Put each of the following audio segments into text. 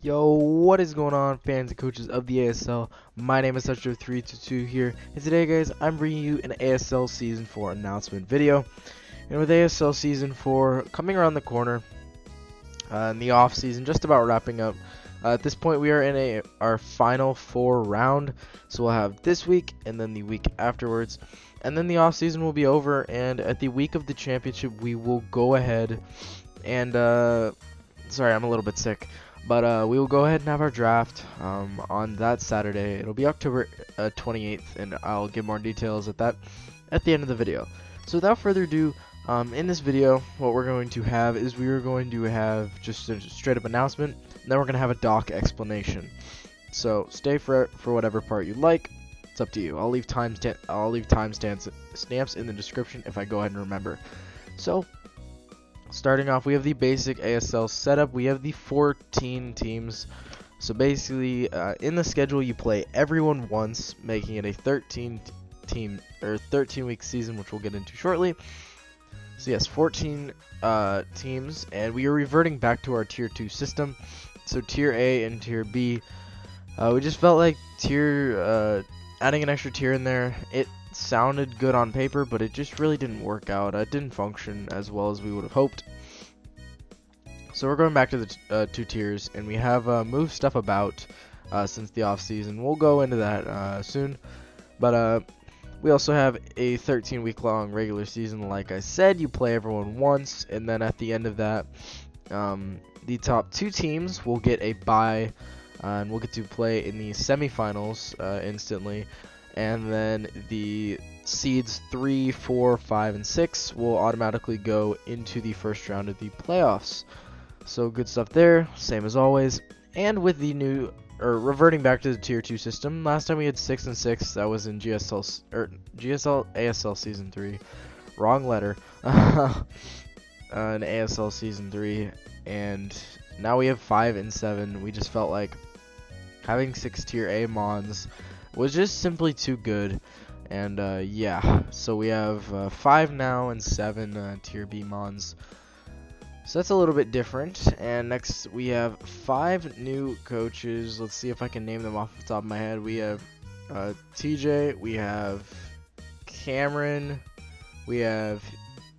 Yo, what is going on, fans and coaches of the ASL? My name is Toucher322 here, and today, guys, I'm bringing you an ASL Season 4 announcement video. And with ASL Season 4 coming around the corner, in the off season, just about wrapping up. At this point, we are in our final 4 round, so we'll have this week and then the week afterwards, and then the off season will be over. And at the week of the championship, we will go ahead and sorry, I'm a little bit sick. But we will go ahead and have our draft on that Saturday. It'll be October 28th, and I'll give more details at the end of the video. So without further ado, in this video, what we're going to have is we are going to have just a straight up announcement, and then we're going to have a doc explanation. So stay for whatever part you like. It's up to you. I'll leave timestamps in the description if I go ahead and remember. So starting off, we have the basic ASL setup. We have the 14 teams. So basically, in the schedule, you play everyone once, making it a 13-week season, which we'll get into shortly. So yes, 14 teams, and we are reverting back to our Tier 2 system. So Tier A and Tier B. We just felt like adding an extra tier in there, it sounded good on paper, but it just really didn't work out. It didn't function as well as we would have hoped. So we're going back to the 2 tiers, and we have moved stuff about since the off season. We'll go into that soon, but we also have a 13-week long regular season. Like I said, you play everyone once, and then at the end of that, the top 2 teams will get a bye, and we'll get to play in the semifinals instantly. And then the seeds 3, 4, 5, and 6 will automatically go into the first round of the playoffs. So good stuff there, same as always. And with the new, reverting back to the Tier 2 system, last time we had 6 and 6. That was in ASL Season 3. Wrong letter. In ASL Season 3. And now we have 5 and 7. We just felt like having 6 Tier A mons was just simply too good. And yeah, so we have 5 now and 7 Tier B mons. So that's a little bit different. And next we have 5 new coaches. Let's see if I can name them off the top of my head. We have TJ, we have Cameron, we have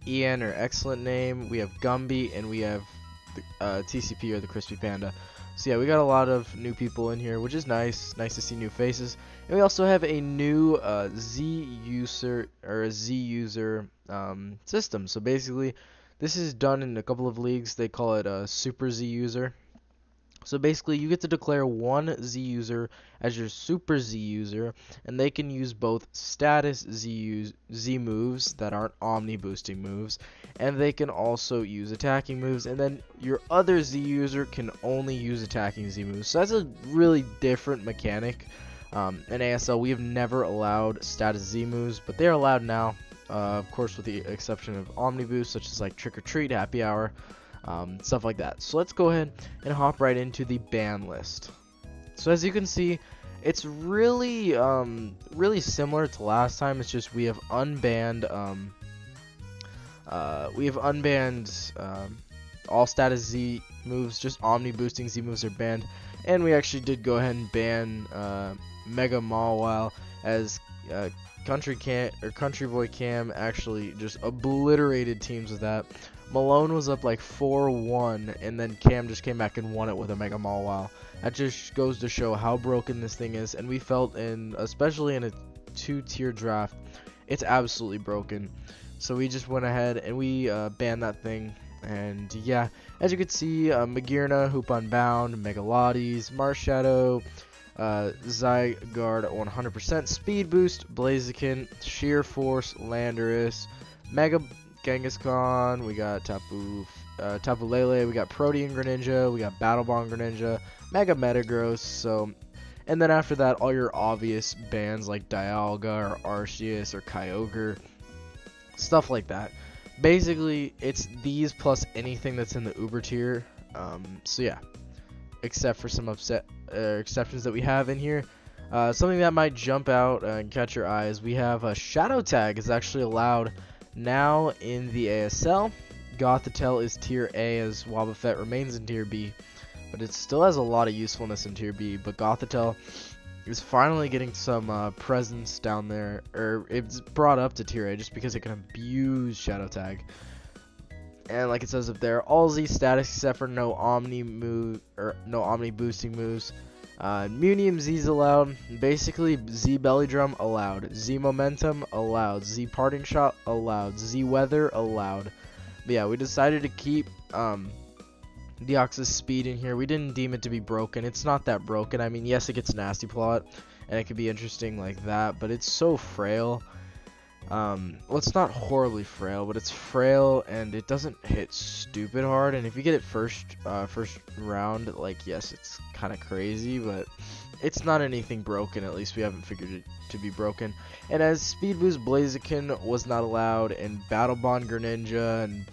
Ian, or excellent name, we have Gumby, and we have TCP, or the Crispy Panda. So yeah, we got a lot of new people in here, which is nice. Nice to see new faces. And we also have a new Z user system. So basically, this is done in a couple of leagues. They call it a Super Z user. So basically, you get to declare one Z user as your Super Z user, and they can use both status Z moves that aren't Omni boosting moves, and they can also use attacking moves, and then your other Z user can only use attacking Z moves. So that's a really different mechanic. In ASL, we have never allowed status Z moves, but they're allowed now, of course with the exception of Omni boost, such as like Trick or Treat, Happy Hour, stuff like that. So let's go ahead and hop right into the ban list. So as you can see, it's really really similar to last time. It's just we have unbanned all status Z moves. Just Omni boosting Z moves are banned, and we actually did go ahead and ban Mega Mawile, as Country Boy Cam actually just obliterated teams with that. Malone was up like 4-1, and then Cam just came back and won it with a Mega Mawile. That just goes to show how broken this thing is, and we felt, especially in a 2-tier draft, it's absolutely broken. So we just went ahead and we banned that thing. And yeah, as you can see, Magirna, Hoop Unbound, Megalades, Marshadow, Zygarde 100%, Speed Boost, Blaziken, Sheer Force, Landorus, Mega Kangaskhan, we got Tapu Lele, we got Protean Greninja, we got Battle Bond Greninja, Mega Metagross. So, and then after that, all your obvious bans like Dialga or Arceus or Kyogre, stuff like that. Basically, it's these plus anything that's in the Uber tier. So yeah, except for some exceptions that we have in here. Something that might jump out and catch your eyes, we have a Shadow Tag is actually allowed now in the ASL. Gothitelle is tier A, as Wobbuffet remains in tier B. but it still has a lot of usefulness in tier B. But Gothitelle is finally getting some presence down there, or it's brought up to tier A just because it can abuse Shadow Tag. And like it says up there, all Z status except for no Omni move or no Omni boosting moves. Munium Z's allowed. Basically, Z Belly Drum allowed. Z Momentum allowed. Z Parting Shot allowed. Z Weather allowed. But yeah, we decided to keep Deoxys Speed in here. We didn't deem it to be broken. It's not that broken. I mean, yes, it gets Nasty Plot, and it could be interesting like that, but it's so frail. Well, it's not horribly frail, but it's frail, and it doesn't hit stupid hard. And if you get it first round, like, yes, it's kind of crazy, but it's not anything broken. At least we haven't figured it to be broken. And as Speed Boost, Blaziken was not allowed, and Battle Bond Greninja and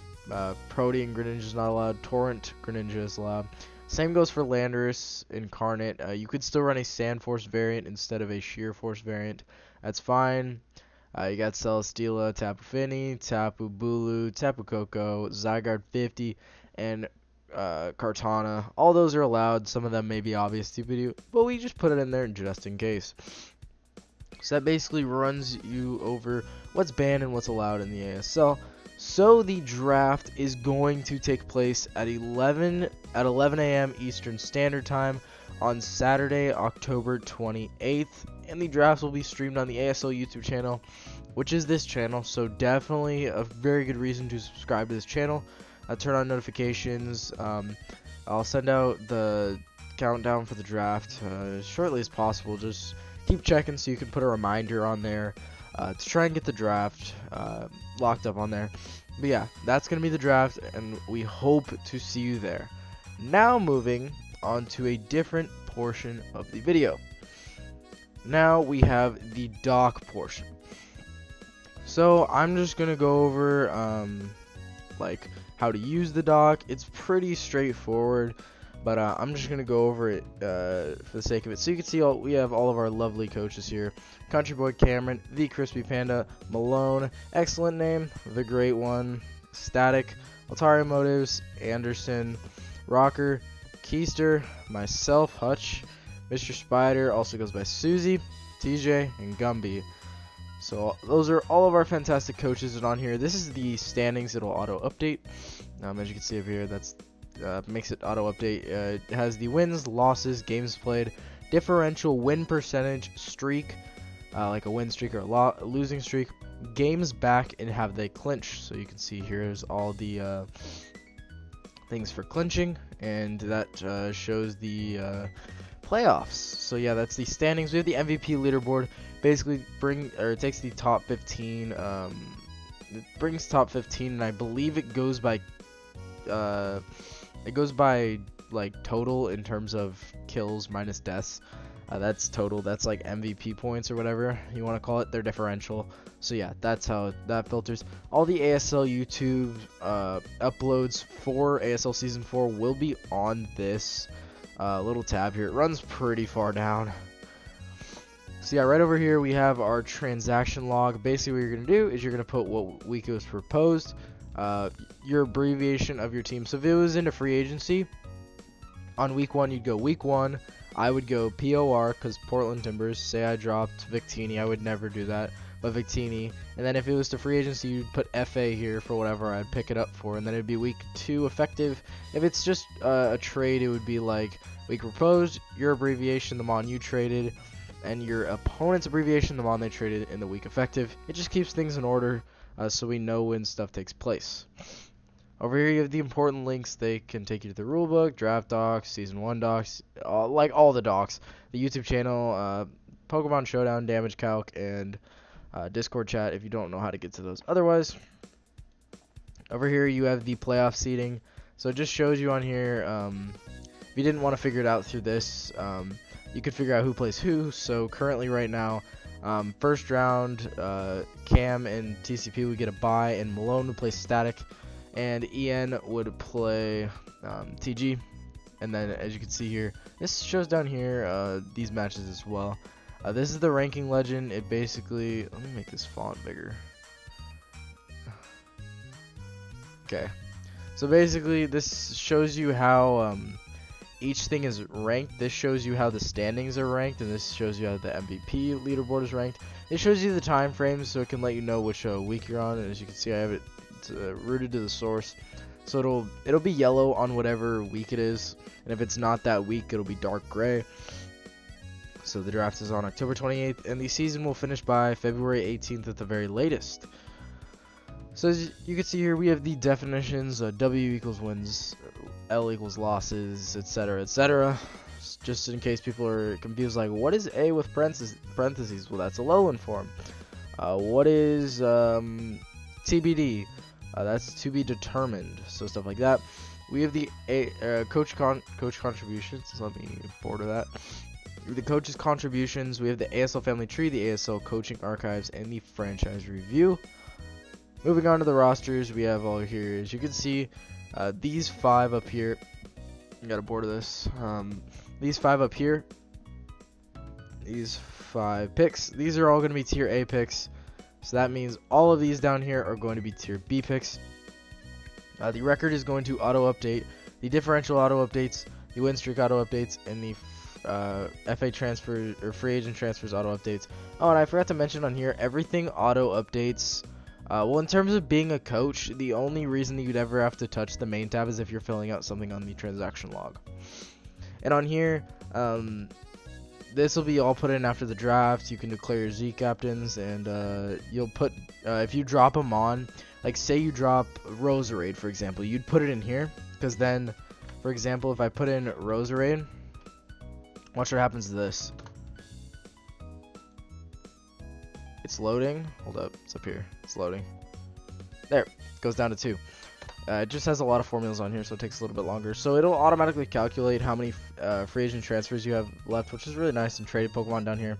Protean Greninja is not allowed. Torrent Greninja is allowed. Same goes for Landorus Incarnate. You could still run a Sand Force variant instead of a Sheer Force variant. That's fine. You got Celesteela, Tapu Fini, Tapu Bulu, Tapu Koko, Zygarde 50, and Kartana. All those are allowed. Some of them may be obvious to you, but we just put it in there just in case. So that basically runs you over what's banned and what's allowed in the ASL. So the draft is going to take place at 11 a.m. Eastern Standard Time on Saturday, October 28th, and the drafts will be streamed on the ASL YouTube channel, which is this channel. So definitely a very good reason to subscribe to this channel. Turn on notifications. I'll send out the countdown for the draft as shortly as possible. Just keep checking so you can put a reminder on there to try and get the draft locked up on there. But yeah, that's going to be the draft, and we hope to see you there. Now moving on to a different portion of the video. Now we have the dock portion. So I'm just going to go over like how to use the dock. It's pretty straightforward, but I'm just going to go over it for the sake of it. So you can see we have all of our lovely coaches here. Country Boy Cameron, The Crispy Panda, Malone, excellent name, The Great One, Static, Altaria Motives, Anderson, Rocker, Keister, myself, Hutch, Mr. Spider, also goes by Susie, TJ, and Gumby. So those are all of our fantastic coaches and on here. This is the standings. It'll auto update. As you can see over here, that's makes it auto update. It has the wins, losses, games played, differential, win percentage, streak, like a win streak or a losing streak, games back, and have they clinched. So you can see here's all the things for clinching, and that shows the playoffs. So yeah, that's the standings. We have the MVP leaderboard. Basically it takes the top 15. It brings top 15, and I believe it goes by like total in terms of kills minus deaths. That's total. That's like MVP points or whatever you want to call it. They're differential. So yeah, that's how that filters. All the ASL YouTube uploads for ASL Season 4 will be on this little tab here. It runs pretty far down. So yeah, right over here we have our transaction log. Basically what you're going to do is you're going to put what week it was proposed, your abbreviation of your team. So if it was into free agency, on week 1 you'd go week 1. I would go POR because Portland Timbers. Say I dropped Victini, I would never do that, but Victini. And then if it was to free agency, you'd put FA here for whatever I'd pick it up for, and then it'd be week 2 effective. If it's just a trade, it would be like week proposed, your abbreviation, the mon you traded, and your opponent's abbreviation, the mon they traded, in the week effective. It just keeps things in order so we know when stuff takes place. Over here you have the important links. They can take you to the rulebook, draft docs, season 1 docs, like all the docs, the YouTube channel, Pokemon Showdown, damage calc, and Discord chat if you don't know how to get to those otherwise. Over here you have the playoff seeding. So it just shows you on here, if you didn't want to figure it out through this, you could figure out who plays who. So currently right now, first round, Cam and TCP would get a bye, and Malone would play Static, and EN would play TG. And then as you can see here, this shows down here these matches as well. This is the ranking legend. It basically, let me make this font bigger. Okay, so basically this shows you how each thing is ranked. This shows you how the standings are ranked, and this shows you how the MVP leaderboard is ranked. It shows you the time frames, so it can let you know which week you're on. And as you can see, I have it rooted to the source, so it'll be yellow on whatever week it is, and if it's not that week, it'll be dark gray. So the draft is on October 28th, and the season will finish by February 18th at the very latest. So as you can see here, we have the definitions: W equals wins, L equals losses, etc., etc. Just in case people are confused, like, what is A with parentheses? Well, that's a Lowland form. What is TBD? That's to be determined. So stuff like that. We have the coach contributions. So let me border that. The coach's contributions. We have the ASL family tree, the ASL coaching archives, and the franchise review. Moving on to the rosters, we have all here. As you can see, these 5 up here. I gotta border this. These 5 up here. These 5 picks. These are all going to be tier A picks. So that means all of these down here are going to be tier B picks. The record is going to auto-update. The differential auto-updates. The win streak auto-updates. And the FA transfer or free agent transfers auto-updates. Oh, and I forgot to mention on here, everything auto-updates. Well, in terms of being a coach, the only reason that you'd ever have to touch the main tab is if you're filling out something on the transaction log. And on here, this will be all put in after the draft. You can declare your Z captains, and you'll put, if you drop them on, like say you drop Roserade, for example, you'd put it in here, because then, for example, if I put in Roserade, watch what happens to this. It's loading. Hold up. It's up here. It's loading. There. It goes down to 2. It just has a lot of formulas on here, so it takes a little bit longer. So it'll automatically calculate how many free agent transfers you have left, which is really nice, and traded Pokemon down here.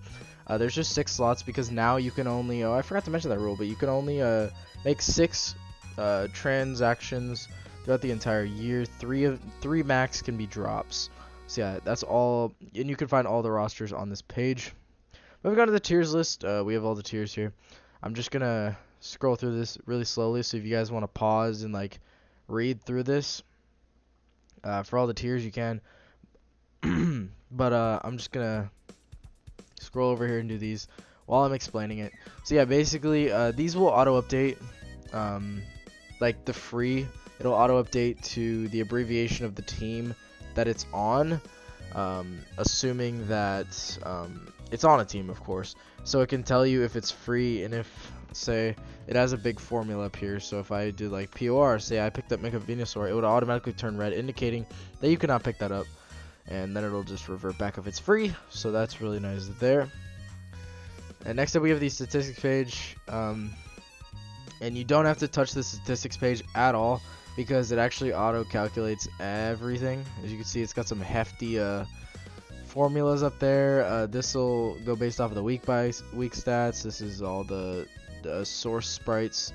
There's just 6 slots because now you can only... Oh, I forgot to mention that rule, but you can only make 6 transactions throughout the entire year. 3 max can be drops. So yeah, that's all. And you can find all the rosters on this page. Moving on to the tiers list, we have all the tiers here. I'm just going to scroll through this really slowly, so if you guys want to pause and like read through this, for all the tiers you can. But I'm just going to scroll over here and do these while I'm explaining it. So yeah, basically, these will auto-update, like the free, it'll auto-update to the abbreviation of the team that it's on, assuming that it's on a team, of course. So it can tell you if it's free, and if, say, it has a big formula up here. So if I do like POR, say I picked up Mega Venusaur, it would automatically turn red, indicating that you cannot pick that up. And then it'll just revert back if it's free. So that's really nice there. And next up we have the statistics page. And you don't have to touch the statistics page at all, because it actually auto-calculates everything. As you can see, it's got some hefty formulas up there. This will go based off of the week by week stats. This is all the source sprites.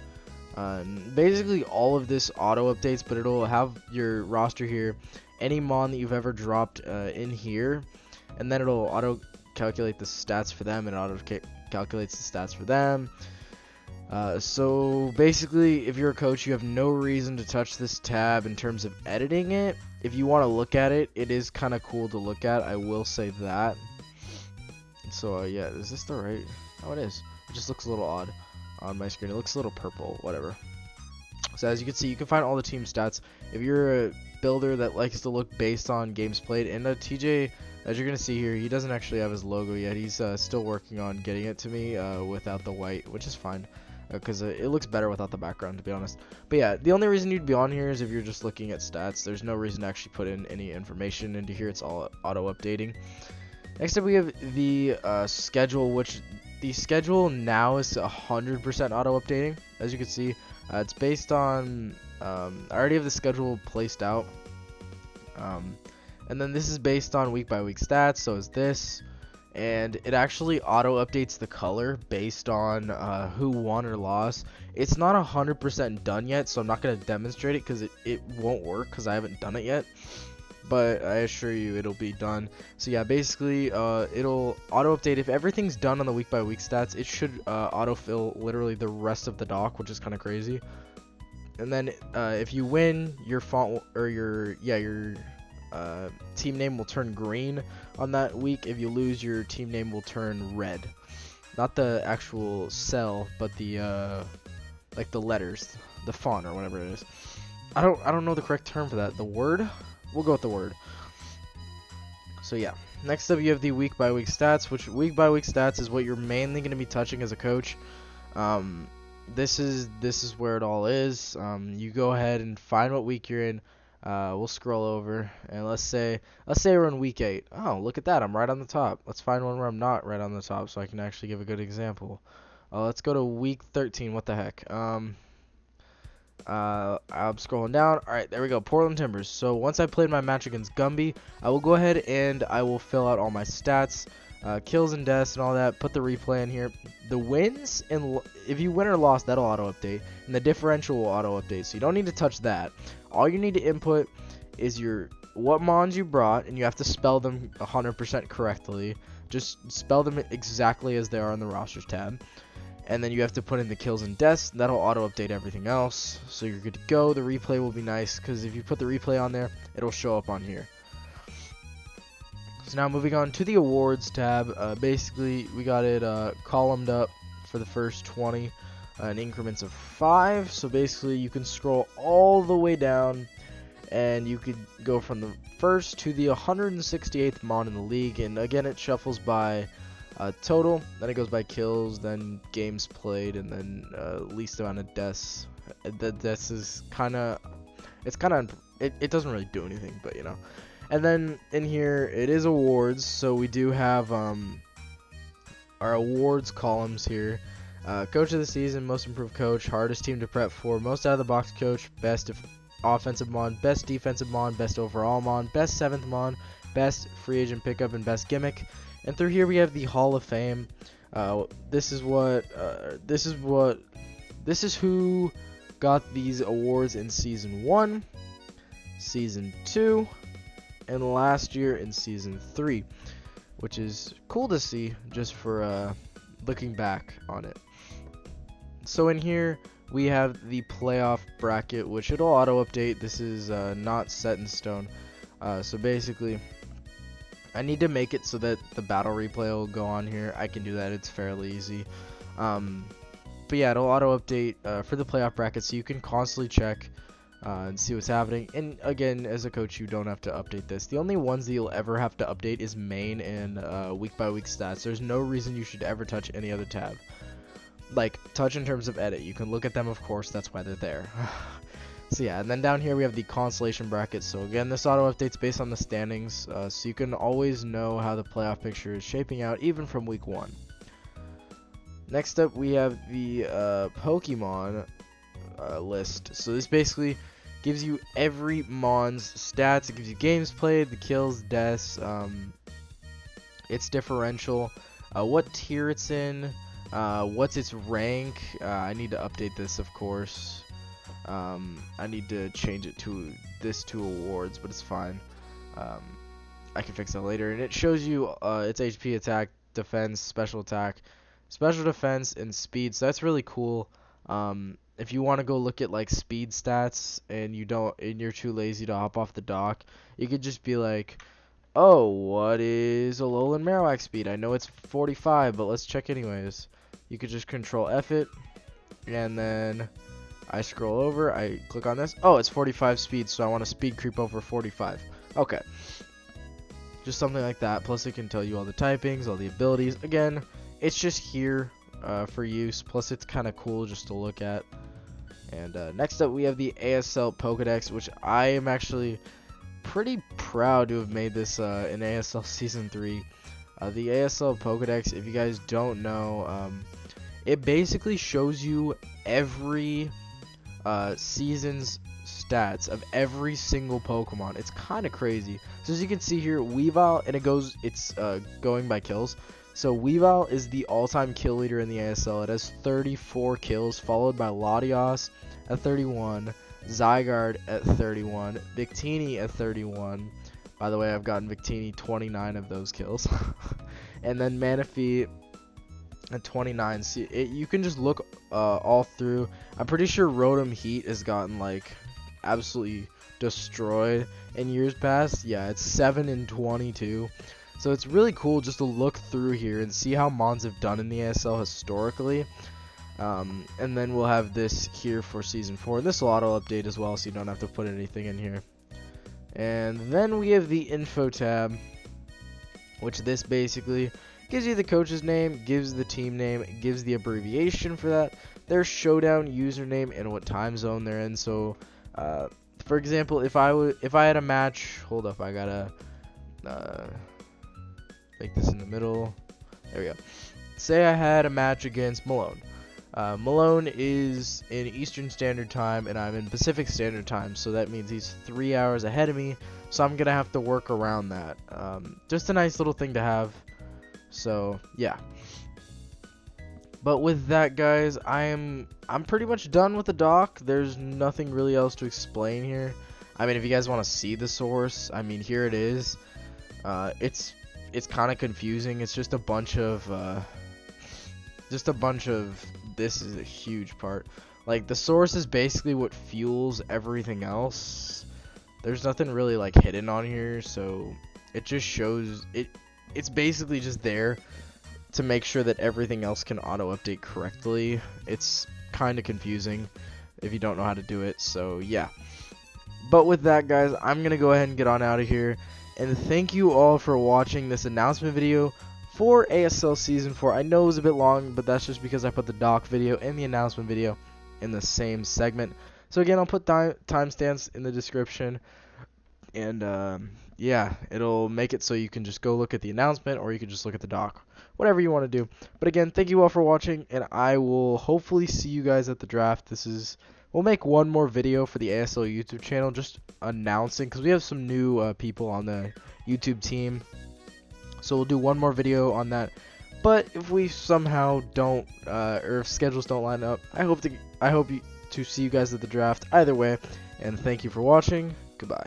Basically all of this auto updates, but it'll have your roster here, any mon that you've ever dropped in here, and then it'll auto calculate the stats for them, and it auto calculates the stats for them. So basically, if you're a coach, you have no reason to touch this tab in terms of editing it. If you want to look at it, it is kind of cool to look at, I will say that. So yeah, is this the right? Oh, it is. It just looks a little odd on my screen. It looks a little purple, whatever. So as you can see, you can find all the team stats. If you're a builder that likes to look based on games played, and TJ, as you're going to see here, he doesn't actually have his logo yet. He's still working on getting it to me without the white, which is fine. Because it looks better without the background, to be honest. But yeah, the only reason you'd be on here is if you're just looking at stats. There's no reason to actually put in any information into here. It's all auto-updating. Next up, we have the schedule, which the schedule now is 100% auto-updating. As you can see, it's based on... I already have the schedule placed out. And then this is based on week-by-week stats, so is this. And it actually auto-updates the color based on who won or lost. It's not 100% done yet, so I'm not going to demonstrate it because it won't work because I haven't done it yet. But I assure you it'll be done. So yeah, basically it'll auto-update. If everything's done on the week-by-week stats, it should autofill literally the rest of the doc, which is kind of crazy. And then if you win, your font or your team name will turn green on that week. If you lose, your team name will turn red. Not the actual cell, but the like the letters, the font or whatever it is. I don't know the correct term for that. The word? We'll go with the word. So yeah. Next up, you have the week by week stats, which week by week stats is what you're mainly going to be touching as a coach. This is where it all is. You go ahead and find what week you're in. We'll scroll over and let's say we're in week 8. Oh, look at that! I'm right on the top. Let's find one where I'm not right on the top, so I can actually give a good example. Let's go to week 13. What the heck? I'm scrolling down. Alright, there we go. Portland Timbers. So once I played my match against Gumby, I will go ahead and I will fill out all my stats, kills and deaths and all that. Put the replay in here. The wins, and if you win or lost, that'll auto-update. And the differential will auto-update, so you don't need to touch that. All you need to input is what mons you brought, and you have to spell them 100% correctly. Just spell them exactly as they are in the rosters tab. And then you have to put in the kills and deaths. That'll auto-update everything else. So you're good to go. The replay will be nice, because if you put the replay on there, it'll show up on here. So now moving on to the awards tab. Basically, we got it columned up for the first 20 in increments of 5. So basically, you can scroll all the way down, and you could go from the first to the 168th mon in the league. And again, it shuffles by total, then it goes by kills, then games played, and then least amount of deaths. The deaths is it doesn't really do anything, but you know. And then in here it is awards, so we do have our awards columns here. Coach of the season, most improved coach, hardest team to prep for, most out of the box coach, best offensive mon, best defensive mon, best overall mon, best 7th mon, best free agent pickup, and best gimmick. And through here we have the Hall of Fame. This is who got these awards in season 1, season 2, and last year in season 3, which is cool to see just for looking back on it. So in here we have the playoff bracket, which it'll auto update. This is not set in stone. So basically, I need to make it so that the battle replay will go on here. I can do that. It's fairly easy. But yeah, it'll auto update for the playoff bracket, so you can constantly check and see what's happening. And again, as a coach, you don't have to update this. The only ones that you'll ever have to update is main and week by week stats. There's no reason you should ever touch any other tab. Like, touch in terms of edit. You can look at them, of course. That's why they're there. So yeah, and then down here we have the consolation bracket. So again, this auto updates based on the standings, so you can always know how the playoff picture is shaping out, even from week 1. Next up, we have the Pokemon list. So this basically gives you every mon's stats. It gives you games played, the kills, deaths, its differential, what tier it's in, what's its rank. I need to update this, of course. I need to change it to awards, but it's fine. I can fix that later. And it shows you its HP, attack, defense, special attack, special defense, and speed. So that's really cool. If you want to go look at like speed stats and you're too lazy to hop off the dock, you could just be like, oh, what is Alolan Marowak speed? I know it's 45, but let's check anyways. You could just control F it, and then I scroll over, I click on this. Oh, it's 45 speed, so I want to speed creep over 45. Okay. Just something like that. Plus, it can tell you all the typings, all the abilities. Again, it's just here for use. Plus, it's kind of cool just to look at. And next up, we have the ASL Pokedex, which I am actually pretty proud to have made this in ASL Season 3. The ASL Pokedex, if you guys don't know, it basically shows you every season's stats of every single Pokemon. It's kind of crazy. So as you can see here, Weavile, and it's going by kills. So Weavile is the all-time kill leader in the ASL. It has 34 kills, followed by Latios at 31, Zygarde at 31, Victini at 31. By the way, I've gotten Victini 29 of those kills. And then Manaphy at 29. See, you can just look all through. I'm pretty sure Rotom Heat has gotten like absolutely destroyed in years past. Yeah, it's 7-22. So it's really cool just to look through here and see how Mons have done in the ASL historically. And then we'll have this here for Season 4. And this will auto-update as well, so you don't have to put anything in here. And then we have the Info tab, which this basically gives you the coach's name, gives the team name, gives the abbreviation for that, their Showdown username, and what time zone they're in. So, for example, if I had a match, hold up, I gotta make this in the middle. There we go. Say I had a match against Malone. Malone is in Eastern Standard Time, and I'm in Pacific Standard Time, so that means he's 3 hours ahead of me, so I'm going to have to work around that. Just a nice little thing to have, so yeah. But with that, guys, I'm pretty much done with the doc. There's nothing really else to explain here. I mean, if you guys want to see the source, I mean, here it is. It's kind of confusing. It's just a bunch of this is a huge part. Like, the source is basically what fuels everything else. There's nothing really like hidden on here, so it just shows it's basically just there to make sure that everything else can auto update correctly. It's kind of confusing if you don't know how to do it, so yeah. But with that, guys, I'm gonna go ahead and get on out of here, and thank you all for watching this announcement video for ASL Season 4. I know it was a bit long, but that's just because I put the doc video and the announcement video in the same segment. So again, I'll put timestamps in the description, and yeah, it'll make it so you can just go look at the announcement, or you can just look at the doc, whatever you want to do. But again, thank you all for watching, and I will hopefully see you guys at the draft. We'll make one more video for the ASL YouTube channel, just announcing, because we have some new people on the YouTube team. So we'll do one more video on that. But if we somehow don't, or if schedules don't line up, I hope to see you guys at the draft either way. And thank you for watching. Goodbye.